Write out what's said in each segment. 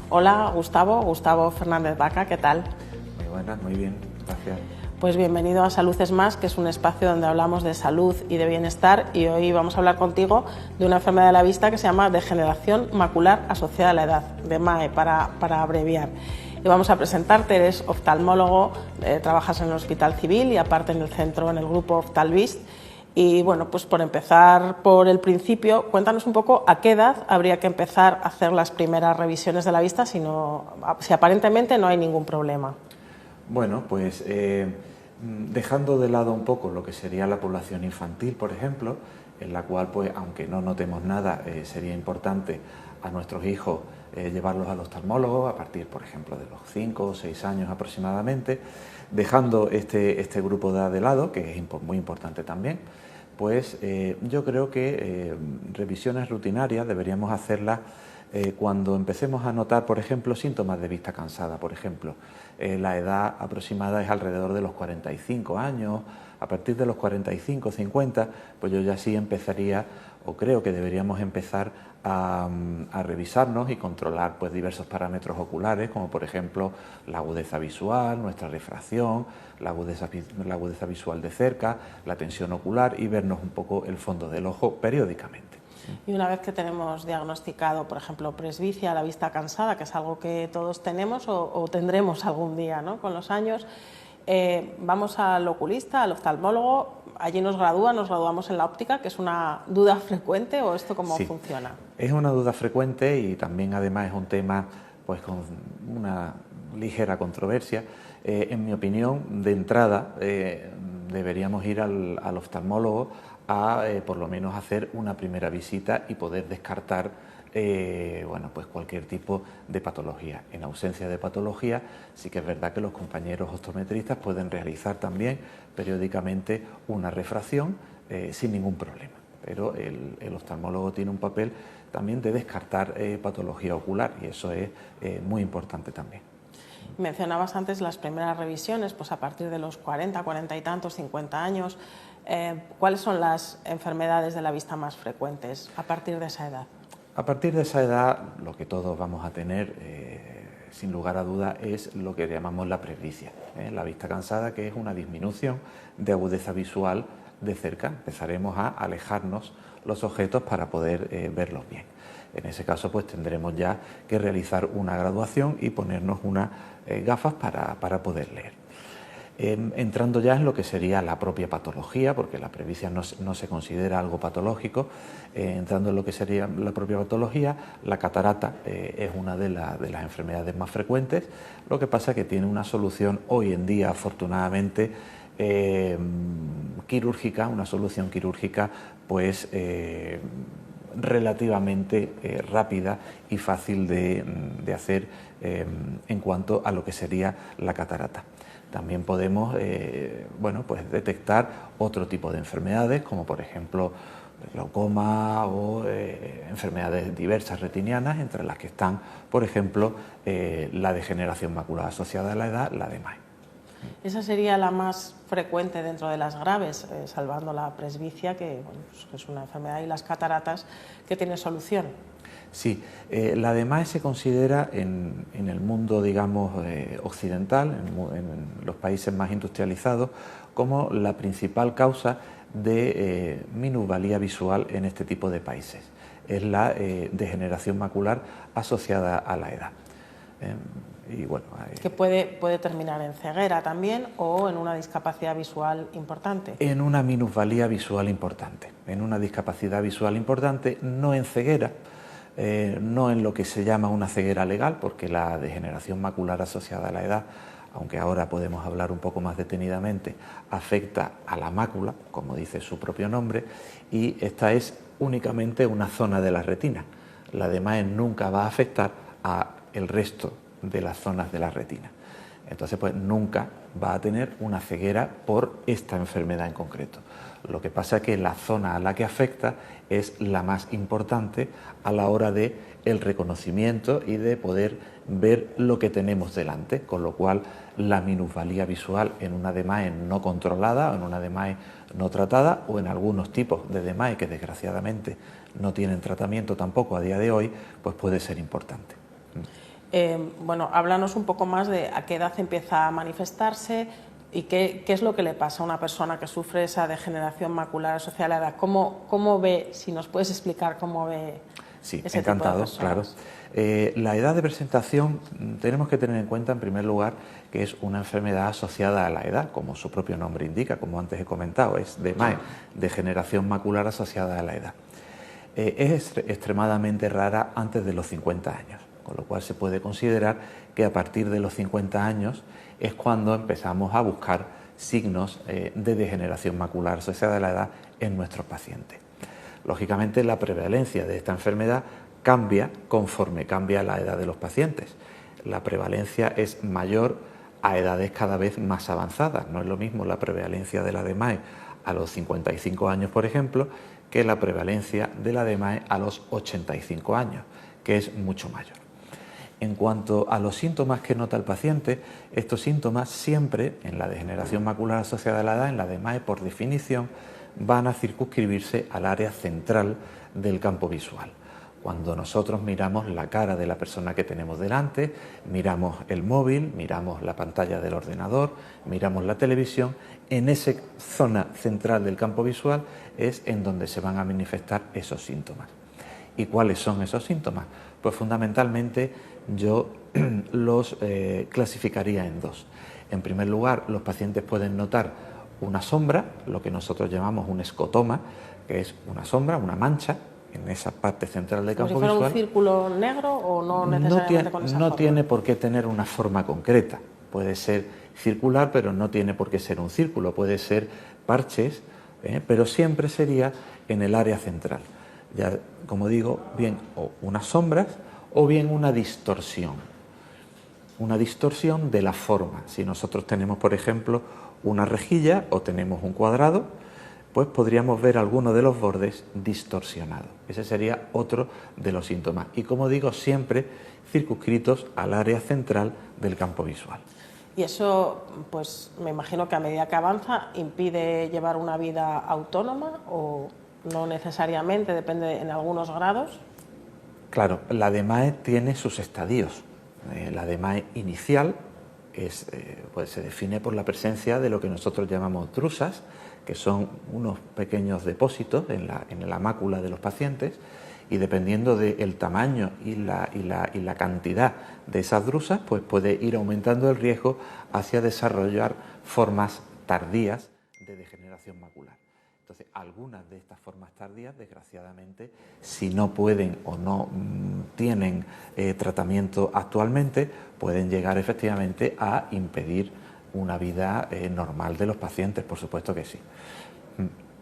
Hola, Gustavo Fernández Vaca, ¿qué tal? Muy buenas, muy bien, gracias. Pues bienvenido a Salud es Más, que es un espacio donde hablamos de salud y de bienestar, y hoy vamos a hablar contigo de una enfermedad de la vista que se llama degeneración macular asociada a la edad, DMAE para abreviar. Y vamos a presentarte, eres oftalmólogo, trabajas en el Hospital Civil y aparte en el centro, en el grupo Oftalvist. Y bueno, pues por empezar por el principio, cuéntanos un poco a qué edad habría que empezar a hacer las primeras revisiones de la vista si aparentemente no hay ningún problema. Bueno, pues dejando de lado un poco lo que sería la población infantil, por ejemplo, en la cual, pues, aunque no notemos nada, sería importante a nuestros hijos llevarlos al oftalmólogo a partir, por ejemplo, de los 5 o 6 años aproximadamente, dejando este grupo de edad de lado, que es muy importante también. Pues yo creo que revisiones rutinarias deberíamos hacerlas cuando empecemos a notar, por ejemplo, síntomas de vista cansada. Por ejemplo, la edad aproximada es alrededor de los 45 años. A partir de los 45 o 50, pues yo ya sí empezaría, o creo que deberíamos empezar a revisarnos y controlar, pues, diversos parámetros oculares, como por ejemplo la agudeza visual, nuestra refracción, la agudeza visual de cerca, la tensión ocular, y vernos un poco el fondo del ojo periódicamente. Y una vez que tenemos diagnosticado, por ejemplo, presbicia, la vista cansada, que es algo que todos tenemos o tendremos algún día, ¿no?, con los años, vamos al oculista, al oftalmólogo, allí nos graduamos en la óptica, que es una duda frecuente, ¿o esto cómo funciona? Es una duda frecuente y también además es un tema, pues, con una ligera controversia. En mi opinión, de entrada, deberíamos ir al oftalmólogo a por lo menos hacer una primera visita y poder descartar bueno, pues cualquier tipo de patología. En ausencia de patología, sí que es verdad que los compañeros optometristas pueden realizar también periódicamente una refracción sin ningún problema, pero el oftalmólogo tiene un papel también de descartar patología ocular, y eso es muy importante también. Mencionabas antes las primeras revisiones, pues a partir de los 40, 40 y tantos, 50 años. ¿Cuáles son las enfermedades de la vista más frecuentes a partir de esa edad? A partir de esa edad, lo que todos vamos a tener, sin lugar a duda, es lo que llamamos la presbicia, la vista cansada, que es una disminución de agudeza visual de cerca. Empezaremos a alejarnos los objetos para poder verlos bien. En ese caso, pues tendremos ya que realizar una graduación y ponernos unas gafas para poder leer. Entrando ya en lo que sería la propia patología, porque la presbicia no se considera algo patológico, entrando en lo que sería la propia patología, la catarata es una de las enfermedades más frecuentes. Lo que pasa es que tiene una solución hoy en día, afortunadamente, quirúrgica, una solución quirúrgica, pues relativamente rápida y fácil de hacer en cuanto a lo que sería la catarata. También podemos bueno, pues detectar otro tipo de enfermedades, como por ejemplo glaucoma o enfermedades diversas retinianas, entre las que están, por ejemplo, la degeneración macular asociada a la edad, la DMAE. Esa sería la más frecuente dentro de las graves, salvando la presbicia, que, bueno, pues, que es una enfermedad, y las cataratas, que tiene solución. Sí, la DMAE se considera en el mundo, digamos, occidental, en los países más industrializados, como la principal causa de minusvalía visual en este tipo de países. Es la degeneración macular asociada a la edad. Y bueno, que puede terminar en ceguera también, o en una discapacidad visual importante. En una minusvalía visual importante, en una discapacidad visual importante, no en ceguera. No en lo que se llama una ceguera legal, porque la degeneración macular asociada a la edad, aunque ahora podemos hablar un poco más detenidamente, afecta a la mácula, como dice su propio nombre, y esta es únicamente una zona de la retina. La DMAE nunca va a afectar al resto de las zonas de la retina. Entonces, pues nunca va a tener una ceguera por esta enfermedad en concreto. Lo que pasa es que la zona a la que afecta es la más importante a la hora de el reconocimiento y de poder ver lo que tenemos delante, con lo cual la minusvalía visual en una DMAE no controlada, o en una DMAE no tratada, o en algunos tipos de DMAE que desgraciadamente no tienen tratamiento tampoco a día de hoy, pues puede ser importante. Bueno, háblanos un poco más de a qué edad empieza a manifestarse y qué es lo que le pasa a una persona que sufre esa degeneración macular asociada a la edad. ¿Cómo ve, si nos puedes explicar cómo ve ese encantado, tipo de personas? Claro. La edad de presentación tenemos que tener en cuenta, en primer lugar, que es una enfermedad asociada a la edad, como su propio nombre indica, como antes he comentado, es DMAE, degeneración macular asociada a la edad. Es extremadamente rara antes de los 50 años, con lo cual se puede considerar que a partir de los 50 años es cuando empezamos a buscar signos de degeneración macular asociada a la edad en nuestros pacientes. Lógicamente, la prevalencia de esta enfermedad cambia conforme cambia la edad de los pacientes. La prevalencia es mayor a edades cada vez más avanzadas. No es lo mismo la prevalencia de la DMAE a los 55 años, por ejemplo, que la prevalencia de la DMAE a los 85 años, que es mucho mayor. En cuanto a los síntomas que nota el paciente, estos síntomas siempre, en la degeneración macular asociada a la edad, en la DMAE por definición, van a circunscribirse al área central del campo visual. Cuando nosotros miramos la cara de la persona que tenemos delante, miramos el móvil, miramos la pantalla del ordenador, miramos la televisión, en esa zona central del campo visual es en donde se van a manifestar esos síntomas. ¿Y cuáles son esos síntomas? Pues fundamentalmente yo los clasificaría en dos. En primer lugar, los pacientes pueden notar una sombra, lo que nosotros llamamos un escotoma, que es una sombra, una mancha, en esa parte central del campo visual. ¿Como si fuera un círculo negro o no necesariamente con esa forma? No tiene por qué tener una forma concreta. Puede ser circular, pero no tiene por qué ser un círculo. Puede ser parches, pero siempre sería en el área central. Ya, como digo, bien o unas sombras o bien una distorsión. Una distorsión de la forma. Si nosotros tenemos, por ejemplo, una rejilla o tenemos un cuadrado, pues podríamos ver alguno de los bordes distorsionados. Ese sería otro de los síntomas. Y como digo, siempre circunscritos al área central del campo visual. Y eso, pues me imagino que a medida que avanza, impide llevar una vida autónoma o no necesariamente, depende en algunos grados. Claro, la DMAE tiene sus estadios. La DMAE inicial pues se define por la presencia de lo que nosotros llamamos drusas, que son unos pequeños depósitos en la mácula de los pacientes, y dependiendo del tamaño y la cantidad de esas drusas, pues puede ir aumentando el riesgo hacia desarrollar formas tardías de degeneración macular. Entonces, algunas de estas formas tardías, desgraciadamente, si no pueden o no tienen tratamiento actualmente, pueden llegar efectivamente a impedir una vida normal de los pacientes, por supuesto que sí.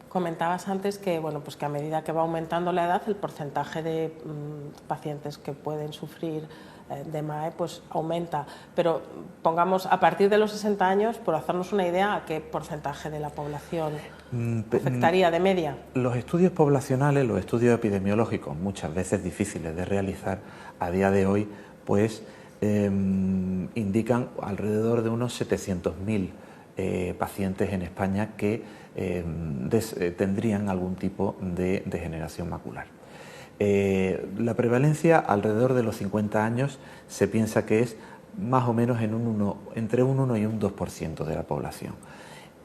Comentabas antes que, bueno, pues que a medida que va aumentando la edad, el porcentaje de pacientes que pueden sufrir DMAE pues aumenta, pero pongamos a partir de los 60 años, por hacernos una idea, ¿a qué porcentaje de la población afectaría de media? Los estudios poblacionales, los estudios epidemiológicos, muchas veces difíciles de realizar a día de hoy, pues indican alrededor de unos 700.000 pacientes en España que tendrían algún tipo de degeneración macular. La prevalencia alrededor de los 50 años se piensa que es más o menos entre un 1 y un 2% de la población.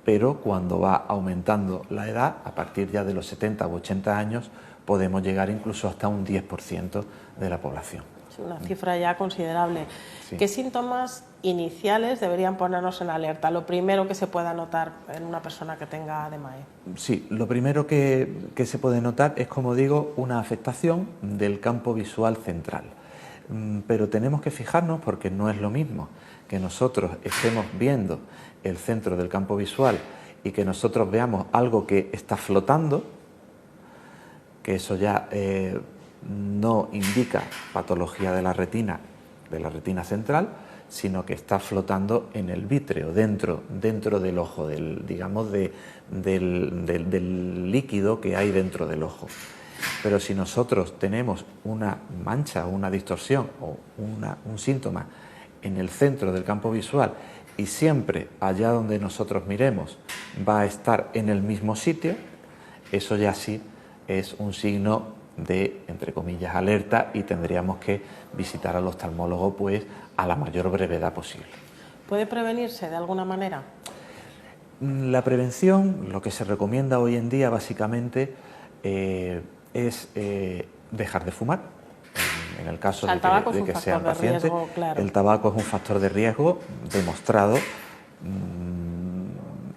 Pero cuando va aumentando la edad, a partir ya de los 70 u 80 años, podemos llegar incluso hasta un 10% de la población. Es una cifra ya considerable. Sí. ¿Qué síntomas iniciales deberían ponernos en alerta? Lo primero que se pueda notar en una persona que tenga DMAE. Sí, lo primero que se puede notar es, como digo, una afectación del campo visual central. Pero tenemos que fijarnos, porque no es lo mismo que nosotros estemos viendo el centro del campo visual y que nosotros veamos algo que está flotando, que eso ya no indica patología de la retina central, sino que está flotando en el vítreo, dentro del ojo, digamos del líquido que hay dentro del ojo. Pero si nosotros tenemos una mancha, una distorsión o un síntoma en el centro del campo visual y siempre allá donde nosotros miremos va a estar en el mismo sitio, eso ya sí es un signo de, entre comillas, alerta y tendríamos que visitar al oftalmólogo pues a la mayor brevedad posible. ¿Puede prevenirse de alguna manera? La prevención, lo que se recomienda hoy en día básicamente es dejar de fumar. En el caso de que sean pacientes, claro. El tabaco es un factor de riesgo demostrado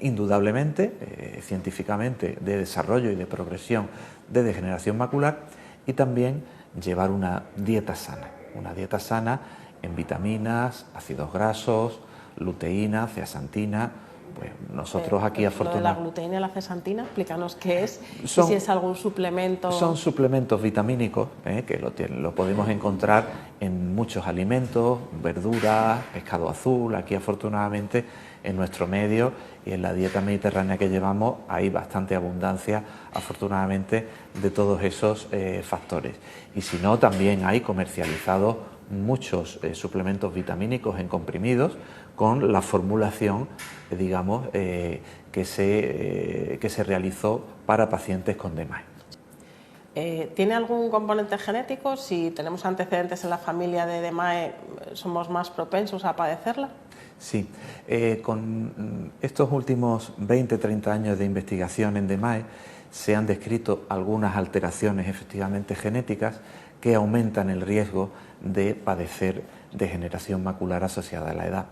indudablemente, científicamente, de desarrollo y de progresión de degeneración macular, y también llevar una dieta sana en vitaminas, ácidos grasos, luteína, zeaxantina. Pues nosotros aquí afortunadamente... ¿La gluteína y la zeaxantina? Explícanos qué es y si es algún suplemento... Son suplementos vitamínicos que lo podemos encontrar en muchos alimentos, verduras, pescado azul. Aquí afortunadamente en nuestro medio y en la dieta mediterránea que llevamos hay bastante abundancia afortunadamente de todos esos factores. Y si no, también hay comercializados muchos suplementos vitamínicos en comprimidos con la formulación, digamos, que se realizó para pacientes con DMAE. ¿Tiene algún componente genético? Si tenemos antecedentes en la familia de DMAE, ¿somos más propensos a padecerla? Sí, con estos últimos 20-30 años de investigación en DMAE se han descrito algunas alteraciones efectivamente genéticas que aumentan el riesgo de padecer degeneración macular asociada a la edad.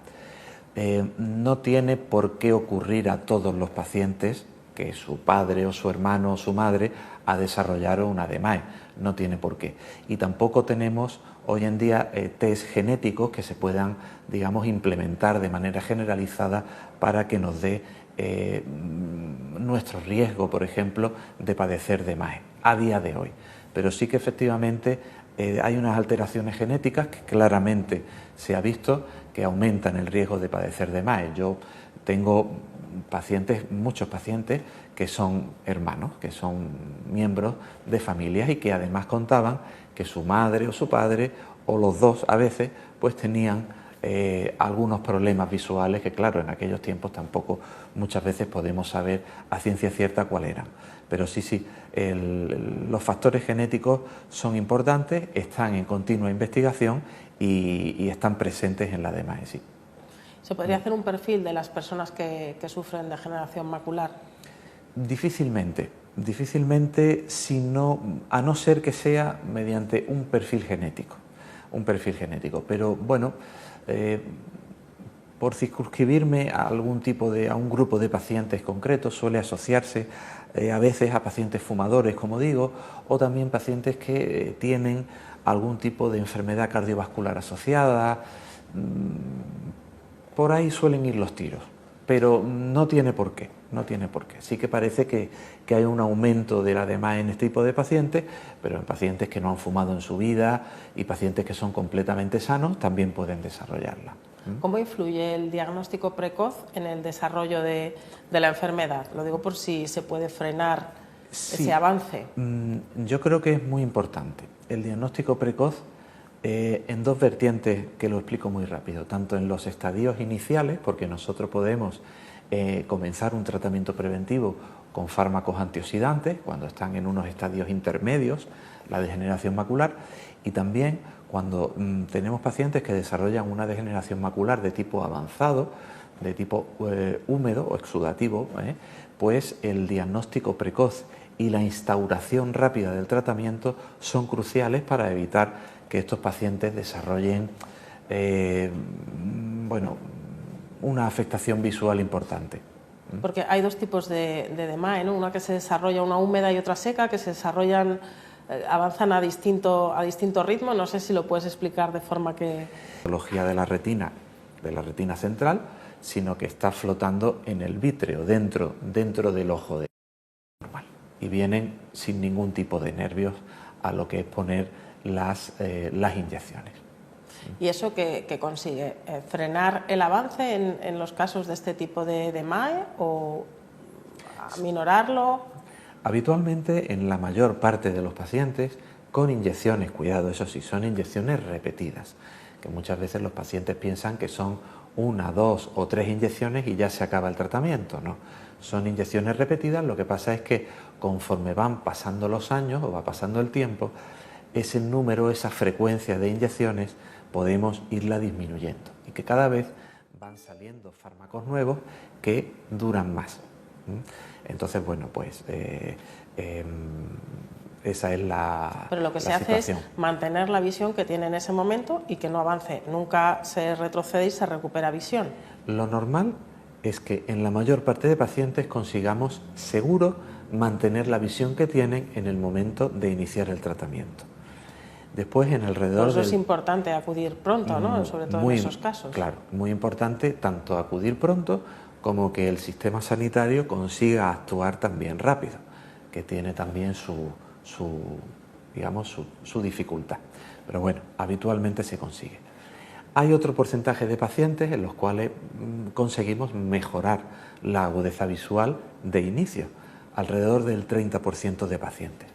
No tiene por qué ocurrir a todos los pacientes que su padre o su hermano o su madre ha desarrollado una DMAE, no tiene por qué. Y tampoco tenemos hoy en día test genéticos que se puedan, digamos, implementar de manera generalizada para que nos dé nuestro riesgo, por ejemplo, de padecer DMAE a día de hoy. Pero sí que efectivamente hay unas alteraciones genéticas que claramente se ha visto que aumentan el riesgo de padecer DMAE. Yo tengo pacientes, muchos pacientes que son hermanos, que son miembros de familias y que además contaban que su madre o su padre o los dos a veces pues tenían algunos problemas visuales que claro, en aquellos tiempos tampoco muchas veces podemos saber a ciencia cierta cuál eran. Pero sí, los factores genéticos son importantes, están en continua investigación y están presentes en la DMAE, sí. ¿Se podría hacer un perfil de las personas que sufren degeneración macular? Difícilmente, a no ser que sea mediante un perfil genético, pero bueno, por circunscribirme a a un grupo de pacientes concretos suele asociarse a veces a pacientes fumadores, como digo, o también pacientes que tienen algún tipo de enfermedad cardiovascular asociada. Por ahí suelen ir los tiros, pero no tiene por qué. Sí que parece que hay un aumento de la DMAE en este tipo de pacientes, pero en pacientes que no han fumado en su vida y pacientes que son completamente sanos también pueden desarrollarla. ¿Cómo influye el diagnóstico precoz en el desarrollo de la enfermedad? Lo digo por si se puede frenar ese avance. Yo creo que es muy importante el diagnóstico precoz en dos vertientes que lo explico muy rápido, tanto en los estadios iniciales, porque nosotros podemos comenzar un tratamiento preventivo con fármacos antioxidantes cuando están en unos estadios intermedios, la degeneración macular, y también cuando tenemos pacientes que desarrollan una degeneración macular de tipo avanzado, de tipo húmedo o exudativo, pues el diagnóstico precoz y la instauración rápida del tratamiento son cruciales para evitar que estos pacientes desarrollen una afectación visual importante. Porque hay dos tipos de DMAE, ¿no? Una que se desarrolla, una húmeda y otra seca, que se desarrollan, avanzan a distinto ritmo. No sé si lo puedes explicar de forma que... La patología de la retina central, sino que está flotando en el vítreo, dentro del ojo normal. Y vienen sin ningún tipo de nervios a lo que es poner las inyecciones. ¿Y eso qué consigue? ¿Frenar el avance en los casos de este tipo de DMAE o aminorarlo? Habitualmente, en la mayor parte de los pacientes, con inyecciones, cuidado, eso sí, son inyecciones repetidas, que muchas veces los pacientes piensan que son 1, 2 o 3 inyecciones y ya se acaba el tratamiento, ¿no? Son inyecciones repetidas, lo que pasa es que conforme van pasando los años o va pasando el tiempo, ese número, esa frecuencia de inyecciones podemos irla disminuyendo y que cada vez van saliendo fármacos nuevos que duran más. Entonces, bueno, pues esa es la Pero lo que se hace es mantener la visión que tiene en ese momento y que no avance. Nunca se retrocede y se recupera visión. Lo normal es que en la mayor parte de pacientes consigamos seguro mantener la visión que tienen en el momento de iniciar el tratamiento. Después, en alrededor Por eso es importante acudir pronto, ¿no? Sobre todo en esos casos. Claro, muy importante tanto acudir pronto como que el sistema sanitario consiga actuar también rápido, que tiene también su dificultad. Pero bueno, habitualmente se consigue. Hay otro porcentaje de pacientes en los cuales conseguimos mejorar la agudeza visual de inicio, alrededor del 30% de pacientes.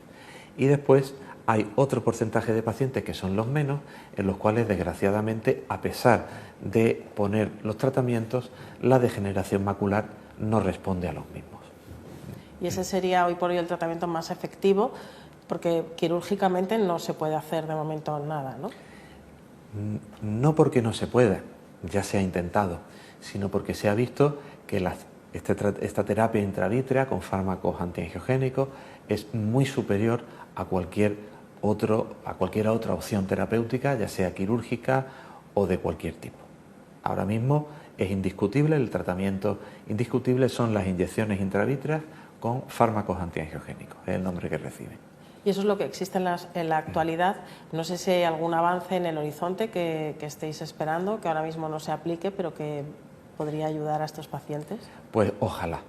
Y después hay otro porcentaje de pacientes que son los menos, en los cuales desgraciadamente, a pesar de poner los tratamientos, la degeneración macular no responde a los mismos. Y ese sería hoy por hoy el tratamiento más efectivo, porque quirúrgicamente no se puede hacer de momento nada, ¿no? No porque no se pueda, ya se ha intentado, sino porque se ha visto que esta terapia intravítrea con fármacos antiangiogénicos es muy superior a cualquier otra opción terapéutica, ya sea quirúrgica o de cualquier tipo. Ahora mismo es indiscutible, el tratamiento indiscutible son las inyecciones intravítreas con fármacos antiangiogénicos, es el nombre que reciben. Y eso es lo que existe en la actualidad. No sé si hay algún avance en el horizonte que estéis esperando, que ahora mismo no se aplique, pero que podría ayudar a estos pacientes. Pues ojalá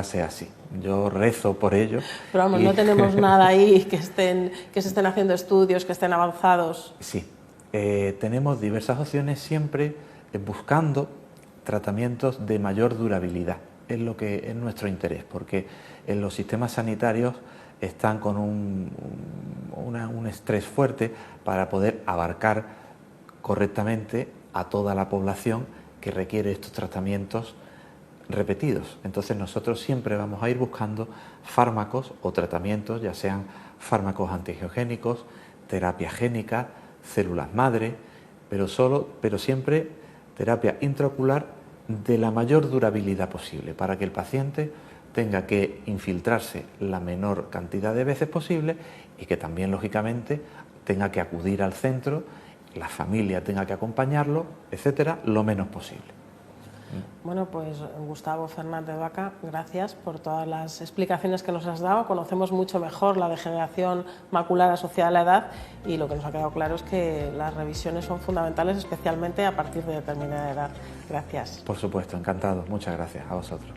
sea así. Yo rezo por ello. Pero vamos, no tenemos nada ahí que se estén haciendo estudios, que estén avanzados. Sí, tenemos diversas opciones siempre buscando tratamientos de mayor durabilidad. Es lo que es nuestro interés, porque en los sistemas sanitarios están con un estrés fuerte para poder abarcar correctamente a toda la población que requiere estos tratamientos repetidos. Entonces nosotros siempre vamos a ir buscando fármacos o tratamientos, ya sean fármacos antiangiogénicos, terapia génica, células madre, pero siempre terapia intraocular de la mayor durabilidad posible, para que el paciente tenga que infiltrarse la menor cantidad de veces posible y que también, lógicamente, tenga que acudir al centro, la familia tenga que acompañarlo, etcétera, lo menos posible. Bueno, pues Gustavo Fernández Vaca, gracias por todas las explicaciones que nos has dado. Conocemos mucho mejor la degeneración macular asociada a la edad y lo que nos ha quedado claro es que las revisiones son fundamentales, especialmente a partir de determinada edad. Gracias. Por supuesto, encantado. Muchas gracias a vosotros.